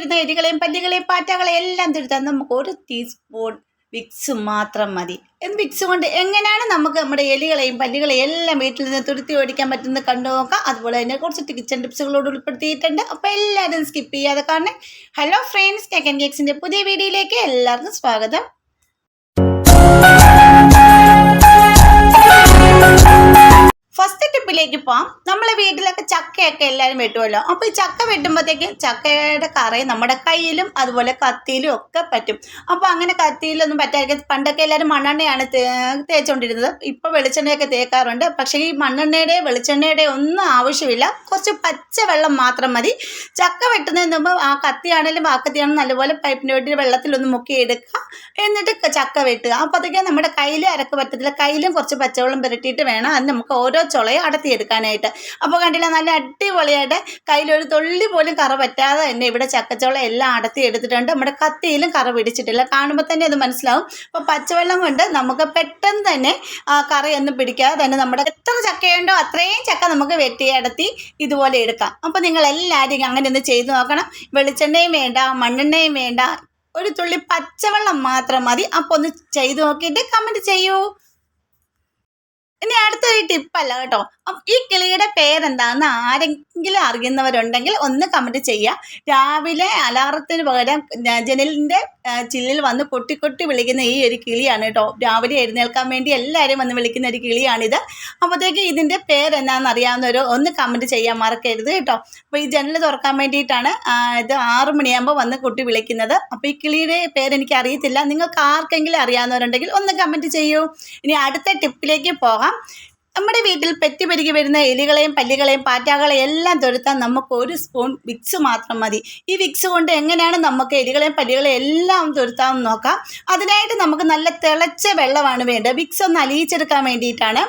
വരുന്ന എലികളെയും പല്ലികളെയും പാറ്റകളെയും എല്ലാം തിരുത്താൻ നമുക്ക് 1 ടീസ്പൂൺ വിക്സ് മാത്രം മതി. വിക്സ് കൊണ്ട് എങ്ങനെയാണ് നമുക്ക് നമ്മുടെ എലികളെയും പല്ലികളെയും എല്ലാം വീട്ടിൽ നിന്ന് തുരുത്തി ഓടിക്കാൻ പറ്റുന്നത് കണ്ടു നോക്കാം. അതുപോലെ തന്നെ കുറച്ച് കിച്ചൺ ടിപ്സുകളോട് ഉൾപ്പെടുത്തിയിട്ടുണ്ട്. അപ്പോൾ എല്ലാവരും സ്കിപ്പ് ചെയ്യാതെ കാണണേ. ഹലോ ഫ്രണ്ട്സ്, കേക്ക് ആൻഡ് കേക്സിൻ്റെ പുതിയ വീഡിയോയിലേക്ക് എല്ലാവർക്കും സ്വാഗതം. ഫസ്റ്റ് ടിപ്പിലേക്ക് പോകാം. നമ്മളെ വീട്ടിലൊക്കെ ചക്കയൊക്കെ എല്ലാവരും വെട്ടുമല്ലോ. അപ്പോൾ ഈ ചക്ക വെട്ടുമ്പോഴത്തേക്കും ചക്കയുടെ കറ നമ്മുടെ കയ്യിലും അതുപോലെ കത്തിയിലും ഒക്കെ പറ്റും. അപ്പോൾ അങ്ങനെ കത്തിയിലൊന്നും പറ്റാതിരിക്കും. പണ്ടൊക്കെ എല്ലാവരും മണ്ണെണ്ണയാണ് തേച്ചുകൊണ്ടിരുന്നത്. ഇപ്പോൾ വെളിച്ചെണ്ണയൊക്കെ തേക്കാറുണ്ട്. പക്ഷേ ഈ മണ്ണെണ്ണയുടെ വെളിച്ചെണ്ണയുടെ ഒന്നും ആവശ്യമില്ല. കുറച്ച് പച്ച വെള്ളം മാത്രം മതി. ചക്ക വെട്ടുന്നതിന് മുമ്പ് ആ കത്തിയാണെങ്കിലും വാക്കത്തിയാണെങ്കിലും നല്ലപോലെ പൈപ്പിൻ്റെ വേണ്ടി വെള്ളത്തിലൊന്ന് മുക്കിയെടുക്കുക. എന്നിട്ട് ചക്ക വെട്ടുക. അപ്പോഴത്തേക്കും നമ്മുടെ കയ്യിൽ അരക്ക് പറ്റത്തില്ല. കയ്യിലും കുറച്ച് പച്ചവെള്ളം പുരട്ടിയിട്ട് വേണം അത് നമുക്ക് ഓരോ ചുളയും അടത്തിയെടുക്കാനായിട്ട്. അപ്പോൾ കണ്ടില്ല, നല്ല അടിപൊളിയായിട്ട് കയ്യിലൊരു തുള്ളി പോലും കറ പറ്റാതെ തന്നെ ഇവിടെ ചക്കച്ചോള എല്ലാം അടത്തി എടുത്തിട്ടുണ്ട്. നമ്മുടെ കത്തിയിലും കറ പിടിച്ചിട്ടില്ല. കാണുമ്പോൾ തന്നെ അത് മനസ്സിലാവും. അപ്പോൾ പച്ചവെള്ളം കൊണ്ട് നമുക്ക് പെട്ടെന്ന് തന്നെ കറയൊന്നും പിടിക്കാതെ തന്നെ നമ്മുടെ എത്ര ചക്കയുണ്ടോ അത്രയും ചക്ക നമുക്ക് വെട്ടി അടത്തി ഇതുപോലെ എടുക്കാം. അപ്പോൾ നിങ്ങളെല്ലാവരും അങ്ങനെ ഒന്ന് ചെയ്ത് നോക്കണം. വെളിച്ചെണ്ണയും വേണ്ട, മണ്ണെണ്ണയും വേണ്ട, ഒരു തുള്ളി പച്ചവെള്ളം മാത്രം മതി. അപ്പോൾ ഒന്ന് ചെയ്ത് നോക്കിയിട്ട് കമൻറ്റ് ചെയ്യൂ. ഇനി അടുത്തൊരു ടിപ്പല്ല കേട്ടോ. ഈ കിളിയുടെ പേരെന്താണെന്ന് ആരെങ്കിലും അറിയുന്നവരുണ്ടെങ്കിൽ ഒന്ന് കമൻറ്റ് ചെയ്യുക. രാവിലെ അലാറത്തിന് പകരം ജനലിൻ്റെ ചില്ലിൽ വന്ന് കൊട്ടി വിളിക്കുന്ന ഈ ഒരു കിളിയാണ് കേട്ടോ. രാവിലെ എഴുന്നേൽക്കാൻ വേണ്ടി എല്ലാവരും വന്ന് വിളിക്കുന്ന ഒരു കിളിയാണിത്. അപ്പോഴത്തേക്ക് ഇതിൻ്റെ പേരെന്നാന്ന് അറിയാവുന്നവരോ ഒന്ന് കമൻറ്റ് ചെയ്യാൻ മറക്കരുത് കേട്ടോ. അപ്പോൾ ഈ ജനൽ തുറക്കാൻ വേണ്ടിയിട്ടാണ് ഇത് 6 മണിയാകുമ്പോൾ വന്ന് കൊട്ടി വിളിക്കുന്നത്. അപ്പോൾ ഈ കിളിയുടെ പേരെനിക്ക് അറിയത്തില്ല. നിങ്ങൾക്ക് ആർക്കെങ്കിലും അറിയാവുന്നവരുണ്ടെങ്കിൽ ഒന്ന് കമൻറ്റ് ചെയ്യൂ. ഇനി അടുത്ത ടിപ്പിലേക്ക് പോകാം. നമ്മുടെ വീട്ടിൽ പെറ്റുപെരുകി വരുന്ന എലികളെയും പല്ലികളെയും പാറ്റകളെയും എല്ലാം തുരത്താൻ നമുക്ക് 1 സ്പൂൺ വിക്സ് മാത്രം മതി. ഈ വിക്സ് കൊണ്ട് എങ്ങനെയാണ് നമുക്ക് എലികളെയും പല്ലികളെയും എല്ലാം തുരത്താമെന്ന് നോക്കാം. അതിനായിട്ട് നമുക്ക് നല്ല തിളച്ച വെള്ളമാണ് വേണ്ടത്. വിക്സ് ഒന്ന് അലിയിച്ചെടുക്കാൻ വേണ്ടിയിട്ടാണ്.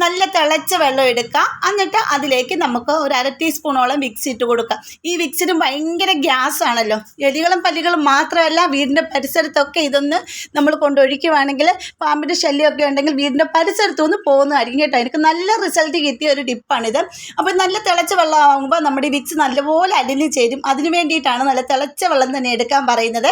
നല്ല തിളച്ച വെള്ളം എടുക്കുക. എന്നിട്ട് അതിലേക്ക് നമുക്ക് ഒരു 1/2 ടീസ്പൂണോളം വിക്സ് ഇട്ട് കൊടുക്കുക. ഈ വിക്സിന് ഭയങ്കര ഗ്യാസ് ആണല്ലോ. എലികളും പല്ലികളും മാത്രമല്ല, വീടിൻ്റെ പരിസരത്തൊക്കെ ഇതൊന്ന് നമ്മൾ കൊണ്ടൊഴിക്കുവാണെങ്കിൽ പാമ്പിൻ്റെ ശല്യമൊക്കെ ഉണ്ടെങ്കിൽ വീടിൻ്റെ പരിസരത്തുനിന്ന് പോകുന്നതായിരിക്കും കേട്ടോ. എനിക്ക് നല്ല റിസൾട്ട് കിട്ടിയ ഒരു ടിപ്പാണിത്. അപ്പോൾ നല്ല തിളച്ച വെള്ളമാകുമ്പോൾ നമ്മുടെ ഈ വിക്സ് നല്ലപോലെ അലിഞ്ഞ് ചേരും. അതിന് വേണ്ടിയിട്ടാണ് നല്ല തിളച്ച വെള്ളം തന്നെ എടുക്കാൻ പറയുന്നത്.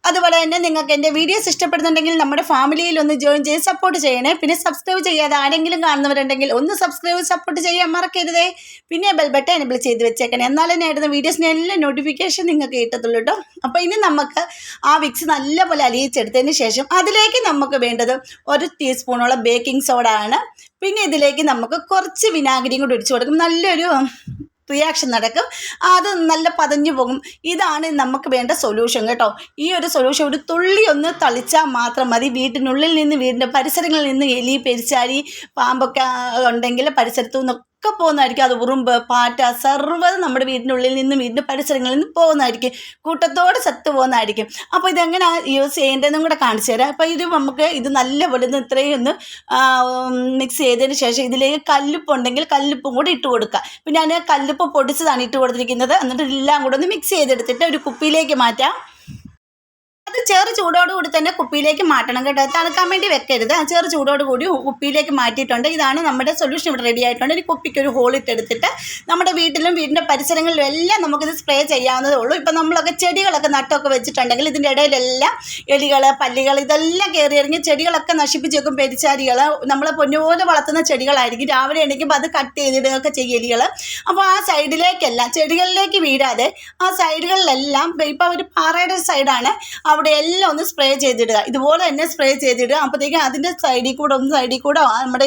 അതുപോലെ തന്നെ നിങ്ങൾക്ക് എൻ്റെ വീഡിയോസ് ഇഷ്ടപ്പെടുന്നുണ്ടെങ്കിൽ നമ്മുടെ ഫാമിലിയിൽ ഒന്ന് ജോയിൻ ചെയ്ത് സപ്പോർട്ട് ചെയ്യണേ. പിന്നെ സബ്സ്ക്രൈബ് ചെയ്യാതെ ആരെങ്കിലും കാണുന്നവരുണ്ടെങ്കിൽ ഒന്ന് സബ്സ്ക്രൈബ് സപ്പോർട്ട് ചെയ്യാൻ മറക്കരുതേ. പിന്നെ ബെൽ ബട്ടൺ എനേബിൾ ചെയ്ത് വെച്ചേക്കണേ. എന്നാലേ ഞാൻ ഇടുന്ന വീഡിയോസിന് എല്ലാം നോട്ടിഫിക്കേഷൻ നിങ്ങൾക്ക് കിട്ടത്തുള്ളൂ കേട്ടോ. അപ്പോൾ ഇനി നമുക്ക് ആ വിക്സ് നല്ലപോലെ അലിയിച്ചെടുത്തതിന് ശേഷം അതിലേക്ക് നമുക്ക് വേണ്ടത് 1 ടീസ്പൂണോളം ബേക്കിംഗ് സോഡ ആണ്. പിന്നെ ഇതിലേക്ക് നമുക്ക് കുറച്ച് വിനാഗിരിയും കൂടി ഒഴിച്ചു കൊടുക്കും. നല്ലൊരു റിയാക്ഷൻ നടക്കും. അത് നല്ല പതഞ്ഞു പോകും. ഇതാണ് നമുക്ക് വേണ്ട സൊല്യൂഷൻ കേട്ടോ. ഈ ഒരു സൊല്യൂഷൻ ഒരു തുള്ളി ഒന്ന് തളിച്ചാൽ മാത്രം മതി. വീട്ടിനുള്ളിൽ നിന്ന് വീടിൻ്റെ പരിസരങ്ങളിൽ നിന്ന് എലി പെരിച്ചാഴി പാമ്പൊക്കെ ഉണ്ടെങ്കിൽ പരിസരത്തു നിന്നൊക്കെ പോകുന്നതായിരിക്കും. അത് ഉറുമ്പ് പാറ്റ സർവ്വത് നമ്മുടെ വീടിനുള്ളിൽ നിന്നും വീടിൻ്റെ പരിസരങ്ങളിൽ നിന്ന് പോകുന്നതായിരിക്കും. കൂട്ടത്തോടെ സത്ത് പോകുന്നതായിരിക്കും. അപ്പോൾ ഇതെങ്ങനെ യൂസ് ചെയ്യേണ്ടതെന്നും കൂടെ കാണിച്ചു തരാം. അപ്പോൾ നമുക്ക് ഇത് നല്ലപോലെ ഇത്രയും ഒന്ന് മിക്സ് ചെയ്തതിന് ശേഷം ഇതിലേക്ക് കല്ലുപ്പുണ്ടെങ്കിൽ കല്ലുപ്പും കൂടി ഇട്ട് കൊടുക്കുക. പിന്നെ ഞാൻ കല്ലുപ്പ് പൊടിച്ചതാണ് ഇട്ട് കൊടുത്തിരിക്കുന്നത്. എന്നിട്ട് എല്ലാം കൂടെ ഒന്ന് മിക്സ് ചെയ്തെടുത്തിട്ട് ഒരു കുപ്പിയിലേക്ക് മാറ്റാം. അത് ചെറു ചൂടോടുകൂടി തന്നെ കുപ്പിയിലേക്ക് മാറ്റണം കേട്ടോ. തണുക്കാൻ വേണ്ടി വെക്കരുത്. ചെറു ചൂടോടുകൂടി കുപ്പിയിലേക്ക് മാറ്റിയിട്ടുണ്ട്. ഇതാണ് നമ്മുടെ സൊല്യൂഷൻ ഇവിടെ റെഡി ആയിട്ടുണ്ട്. ഒരു കുപ്പിക്ക് ഒരു ഹോൾ ഇട്ടെടുത്തിട്ട് നമ്മുടെ വീട്ടിലും വീടിൻ്റെ പരിസരങ്ങളിലും എല്ലാം നമുക്കിത് സ്പ്രേ ചെയ്യാവുന്നതേ ഉള്ളൂ. ഇപ്പം നമ്മളൊക്കെ ചെടികളൊക്കെ നട്ടൊക്കെ വെച്ചിട്ടുണ്ടെങ്കിൽ ഇതിൻ്റെ ഇടയിലെല്ലാം എലികൾ പല്ലികൾ ഇതെല്ലാം കയറി ഇറങ്ങി ചെടികളൊക്കെ നശിപ്പിച്ച് വെക്കും. പെരിച്ചാരികൾ നമ്മളെ പൊന്നുപോലെ വളർത്തുന്ന ചെടികളായിരിക്കും. രാവിലെ എണീക്കുമ്പോൾ അത് കട്ട് ചെയ്തിടുകയൊക്കെ ചെയ്യും എലികൾ. അപ്പോൾ ആ സൈഡിലേക്കെല്ലാം ചെടികളിലേക്ക് വീഴാതെ ആ സൈഡുകളിലെല്ലാം ഇപ്പോൾ ഒരു പാറയുടെ സൈഡാണ്, അവിടെ എല്ലാം ഒന്ന് സ്പ്രേ ചെയ്തിടുക. ഇതുപോലെ തന്നെ സ്പ്രേ ചെയ്തിടുക. അപ്പോഴത്തേക്കും അതിൻ്റെ സൈഡിൽ കൂടെ നമ്മുടെ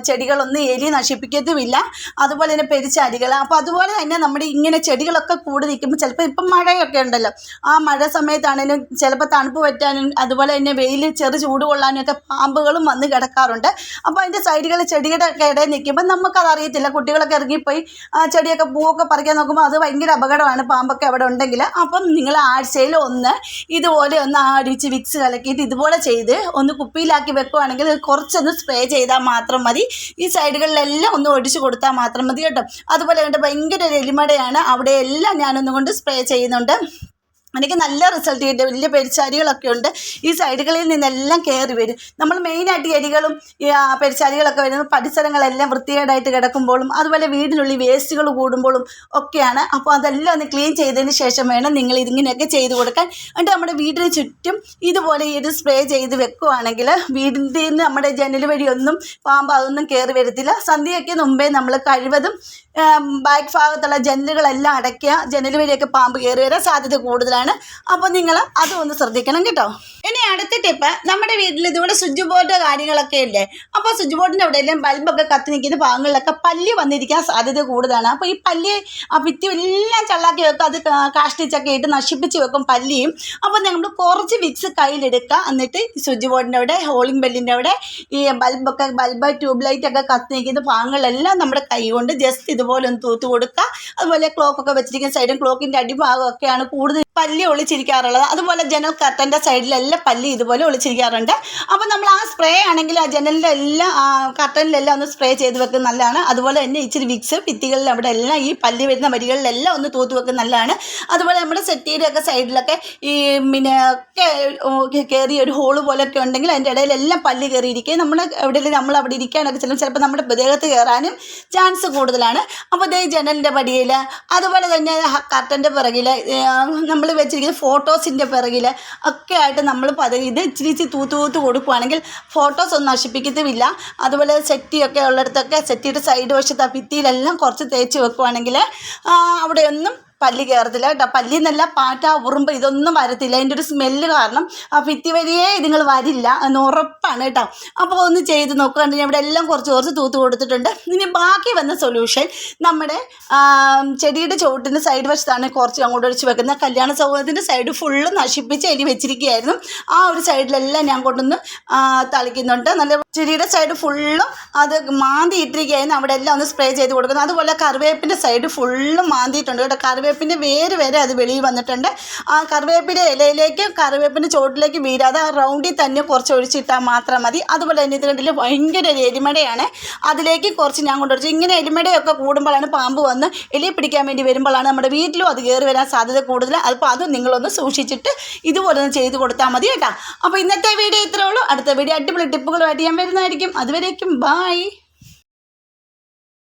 ചെടികളൊന്നും എലി നശിപ്പിക്കത്തുമില്ല. അതുപോലെ തന്നെ പെരിച്ചാടികൾ. അപ്പോൾ അതുപോലെ തന്നെ നമ്മുടെ ഇങ്ങനെ ചെടികളൊക്കെ കൂടി നിൽക്കുമ്പോൾ ചിലപ്പോൾ ഇപ്പം മഴയൊക്കെ ഉണ്ടല്ലോ, ആ മഴ സമയത്താണെങ്കിലും ചിലപ്പോൾ തണുപ്പ് പറ്റാനും അതുപോലെ തന്നെ വെയിൽ ചെറു ചൂട് കൊള്ളാനും ഒക്കെ പാമ്പുകളും വന്ന് കിടക്കാറുണ്ട്. അപ്പോൾ അതിൻ്റെ സൈഡുകൾ ചെടിയുടെ ഒക്കെ ഇടയിൽ നിൽക്കുമ്പോൾ നമുക്കതറിയത്തില്ല. കുട്ടികളൊക്കെ ഇറങ്ങിപ്പോയി ചെടിയൊക്കെ പൂവൊക്കെ പറിക്കാൻ നോക്കുമ്പോൾ അത് ഭയങ്കര അപകടമാണ്, പാമ്പൊക്കെ അവിടെ ഉണ്ടെങ്കിൽ. അപ്പം നിങ്ങൾ ആഴ്ചയിൽ ഒന്ന് ഇതുപോലെ ഒന്ന് അടിച്ച് വിക്സ് കലക്കിയിട്ട് ഇതുപോലെ ചെയ്ത് ഒന്ന് കുപ്പിയിലാക്കി വെക്കുകയാണെങ്കിൽ കുറച്ചൊന്ന് സ്പ്രേ ചെയ്താൽ മാത്രം മതി. ഈ സൈഡുകളിലെല്ലാം ഒന്ന് ഒഴിച്ച് കൊടുത്താൽ മാത്രം മതി കേട്ടോ. അതുപോലെ ഭയങ്കര ഒരു എലിമടയാണ്, അവിടെ എല്ലാം ഞാനൊന്നും കൊണ്ട് സ്പ്രേ ചെയ്യുന്നുണ്ട്. എനിക്ക് നല്ല റിസൾട്ട് കിട്ടി. വലിയ പെരിച്ചാരികളൊക്കെ ഉണ്ട്. ഈ സൈഡുകളിൽ നിന്നെല്ലാം കയറി വരും. നമ്മൾ മെയിനായിട്ട് എലികളും ഈ പെരിച്ചാരികളൊക്കെ വരുന്നത് പരിസരങ്ങളെല്ലാം വൃത്തികേടായിട്ട് കിടക്കുമ്പോഴും അതുപോലെ വീടിനുള്ളിൽ വേസ്റ്റുകൾ കൂടുമ്പോഴും ഒക്കെയാണ്. അപ്പോൾ അതെല്ലാം ഒന്ന് ക്ലീൻ ചെയ്തതിന് ശേഷം വേണം നിങ്ങൾ ഇതിങ്ങനെയൊക്കെ ചെയ്ത് കൊടുക്കാൻ. എന്നിട്ട് നമ്മുടെ വീടിന് ചുറ്റും ഇതുപോലെ ഈ ഒരു സ്പ്രേ ചെയ്ത് വെക്കുവാണെങ്കിൽ വീടിൻ്റെ നിന്ന് നമ്മുടെ ജനൽ വഴിയൊന്നും പാമ്പ് അതൊന്നും കയറി വരത്തില്ല. സന്ധ്യയ്ക്ക് മുമ്പേ നമ്മൾ കഴിവതും ബാക്ക് ഭാഗത്തുള്ള ജനലുകളെല്ലാം അടയ്ക്കുക. ജനൽ വഴിയൊക്കെ പാമ്പ് കയറി വരാൻ സാധ്യത കൂടുതലാണ്. അപ്പോൾ നിങ്ങൾ അതും ഒന്ന് ശ്രദ്ധിക്കണം കേട്ടോ. ഇനി അടുത്ത ടിപ്പ്, നമ്മുടെ വീട്ടിൽ ഇതുപോലെ സ്വിച്ച് ബോർഡ് കാര്യങ്ങളൊക്കെ ഇല്ലേ, അപ്പോൾ സ്വിച്ച് ബോർഡിൻ്റെ അവിടെയെല്ലാം ബൾബൊക്കെ കത്തി നിൽക്കുന്ന ഭാഗങ്ങളിലൊക്കെ പല്ലി വന്നിരിക്കാൻ സാധ്യത കൂടുതലാണ്. അപ്പോൾ ഈ പല്ലി ആ ഭിത്തി എല്ലാം ചള്ളാക്കി വെക്കും, അത് കാഷ്ടിച്ചൊക്കെ ഇട്ട് നശിപ്പിച്ച് വെക്കും പല്ലിയും. അപ്പോൾ നമ്മൾ കുറച്ച് വിക്സ് കയ്യിലെടുക്കുക. എന്നിട്ട് ഈ സ്വിച്ച് ബോർഡിൻ്റെ അവിടെ, ഹോളിംഗ് ബെല്ലിൻ്റെ അവിടെ ഈ ബൾബ് ട്യൂബ് ലൈറ്റൊക്കെ കത്തി നിൽക്കുന്ന ഭാഗങ്ങളെല്ലാം നമ്മുടെ കൈ കൊണ്ട് ജസ്റ്റ് ഇതുപോലെ ഒന്ന് തൂത്ത് കൊടുക്കുക. അതുപോലെ ക്ലോക്കൊക്കെ വെച്ചിരിക്കുന്ന സൈഡും ക്ലോക്കിൻ്റെ അടിഭാഗമൊക്കെയാണ് കൂടുതൽ പല്ലി ഒളിച്ചിരിക്കാറുള്ളത്. അതുപോലെ ജനൽ കർട്ടൻ്റെ സൈഡിലെല്ലാം പല്ലി ഇതുപോലെ ഒളിച്ചിരിക്കാറുണ്ട്. അപ്പോൾ നമ്മൾ ആ സ്പ്രേ ആണെങ്കിൽ ആ ജനലിൻ്റെ എല്ലാം കർട്ടനിലെല്ലാം ഒന്ന് സ്പ്രേ ചെയ്ത് വെക്കുന്നത് നല്ലതാണ്. അതുപോലെ തന്നെ ഇച്ചിരി വിക്സ് ഭിത്തികളിൽ അവിടെ എല്ലാം ഈ പല്ലി വരുന്ന വരികളിലെല്ലാം ഒന്ന് തൂത്ത് വെക്കുന്നത് നല്ലതാണ്. അതുപോലെ നമ്മുടെ സെറ്റിയുടെയൊക്കെ സൈഡിലൊക്കെ ഈ പിന്നെ ഒക്കെ കയറി ഒരു ഹോള് പോലെയൊക്കെ ഉണ്ടെങ്കിൽ അതിൻ്റെ ഇടയിലെല്ലാം പല്ലി കയറിയിരിക്കുകയും എവിടെയെങ്കിലും നമ്മൾ അവിടെ ഇരിക്കാനൊക്കെ ചിലപ്പോൾ നമ്മുടെ ദേഹത്ത് കയറാനും ചാൻസ് കൂടുതലാണ്. അപ്പോൾ ഇതേ ജനലിൻ്റെ പടിയിൽ, അതുപോലെ തന്നെ കർട്ടൻ്റെ പിറകിൽ, നമ്മൾ വെച്ചിരിക്കുന്ന ഫോട്ടോസിൻ്റെ പിറകിൽ ഒക്കെ ആയിട്ട് നമ്മൾ ഇത് ഇച്ചിരി തൂത്ത് കൊടുക്കുകയാണെങ്കിൽ ഫോട്ടോസ് ഒന്നും നശിപ്പിക്കത്തുമില്ല. അതുപോലെ സെറ്റിയൊക്കെ ഉള്ളിടത്തൊക്കെ സെറ്റിയുടെ സൈഡ് വശത്ത് ആ ഭിത്തിയിലെല്ലാം കുറച്ച് തേച്ച് വെക്കുകയാണെങ്കിൽ അവിടെയൊന്നും പല്ലി കയറത്തില്ല കേട്ടോ. പല്ലി എന്നല്ല, പാറ്റ, ഉറുമ്പ് ഇതൊന്നും വരത്തില്ല. അതിൻ്റെ ഒരു സ്മെല്ല് കാരണം ആ ഭിത്തി വഴിയേ ഇതുങ്ങൾ വരില്ല എന്ന് ഉറപ്പാണ് കേട്ടോ. അപ്പോൾ ഒന്ന് ചെയ്ത് നോക്കുകയാണെങ്കിൽ ഇവിടെ എല്ലാം കുറച്ച് തൂത്ത് കൊടുത്തിട്ടുണ്ട്. ഇനി ബാക്കി വന്ന സൊല്യൂഷൻ നമ്മുടെ ചെടിയുടെ ചുവട്ടിൻ്റെ സൈഡ് വശത്താണ് കുറച്ച് അങ്ങോട്ട് ഒഴിച്ച് വെക്കുന്നത്. കല്യാണ സൗകര്യത്തിൻ്റെ സൈഡ് ഫുള്ള് നശിപ്പിച്ച് എലി വെച്ചിരിക്കുകയായിരുന്നു. ആ ഒരു സൈഡിലെല്ലാം ഞാൻ കൊണ്ടൊന്ന് തളിക്കുന്നുണ്ട്. നല്ല ചെടിയുടെ സൈഡ് ഫുള്ളും അത് മാന്തി ഇട്ടിരിക്കുകയായിരുന്നു. അവിടെ എല്ലാം ഒന്ന് സ്പ്രേ ചെയ്ത് കൊടുക്കുന്നത്. അതുപോലെ കറിവേപ്പിൻ്റെ സൈഡ് ഫുള്ളും മാന്തിയിട്ടുണ്ട് കേട്ടോ. കറിവേപ്പിൻ്റെ വേര് വരെ അത് വെളിയിൽ വന്നിട്ടുണ്ട്. ആ കറിവേപ്പിൻ്റെ ഇലയിലേക്ക്, കറിവേപ്പിൻ്റെ ചോട്ടിലേക്ക് വീഴാതെ ആ റൗണ്ടിൽ തന്നെ കുറച്ച് ഒഴിച്ചിട്ടാൽ മാത്രം മതി. അതുപോലെ തന്നെ ഇത് കണ്ടില്ല, ഭയങ്കര ഒരു എലിമടയാണ്. അതിലേക്ക് കുറച്ച് ഞാൻ കൊണ്ടുവച്ചു. ഇങ്ങനെ എലിമടയൊക്കെ കൂടുമ്പോഴാണ് പാമ്പ് വന്ന് എലിയെ പിടിക്കാൻ വേണ്ടി വരുമ്പോഴാണ് നമ്മുടെ വീട്ടിലും അത് കയറി വരാൻ സാധ്യത കൂടുതൽ. അപ്പോൾ അത് നിങ്ങളൊന്ന് സൂക്ഷിച്ചിട്ട് ഇതുപോലെ ഒന്ന് ചെയ്ത് കൊടുത്താൽ മതി കേട്ടോ. അപ്പോൾ ഇന്നത്തെ വീഡിയോ ഇത്രേ ഉള്ളൂ. അടുത്ത വീഡിയോ അടിപൊളി ടിപ്പുകളുമായിട്ട് ഞാൻ വരുന്നതായിരിക്കും. അതുവരേക്കും ബായ്.